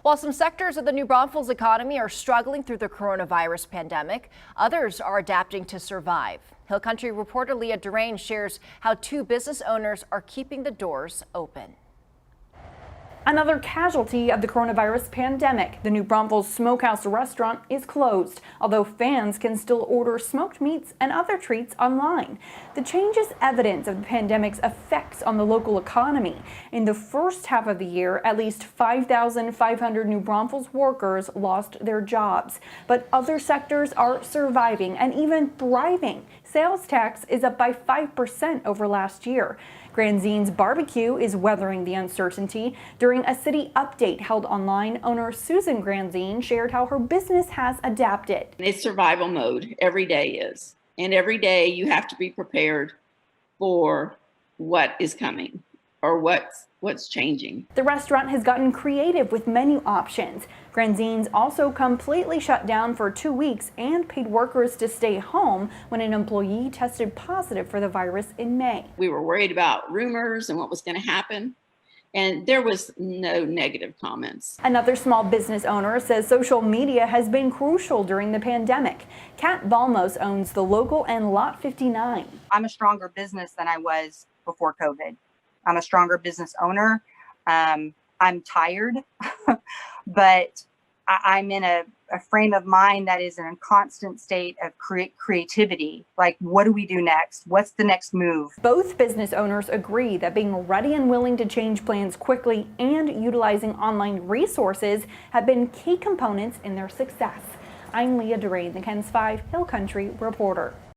While some sectors of the New Braunfels economy are struggling through the coronavirus pandemic, others are adapting to survive. Hill Country reporter Leah Durain shares how two business owners are keeping the doors open. Another casualty of the coronavirus pandemic, the New Braunfels Smokehouse restaurant is closed, although fans can still order smoked meats and other treats online. The change is evidence of the pandemic's effects on the local economy. In the first half of the year, at least 5,500 New Braunfels workers lost their jobs. But other sectors are surviving and even thriving. Sales tax is up by 5% over last year. Granzine's Barbecue is weathering the uncertainty. During a city update held online, owner Susan Granzine shared how her business has adapted. It's survival mode. Every day is. And every day you have to be prepared for what is coming or what's changing. The restaurant has gotten creative with menu options. Granzine's also completely shut down for 2 weeks and paid workers to stay home when an employee tested positive for the virus in May. We were worried about rumors and what was going to happen, and there was no negative comments. Another small business owner says social media has been crucial during the pandemic. Kat Balmos owns The Local and Lot 59. I'm a stronger business than I was before COVID. I'm a stronger business owner. I'm tired, but I'm in a frame of mind that is in a constant state of creativity. Like, what do we do next? What's the next move? Both business owners agree that being ready and willing to change plans quickly and utilizing online resources have been key components in their success. I'm Leah Durain, the KENS 5 Hill Country reporter.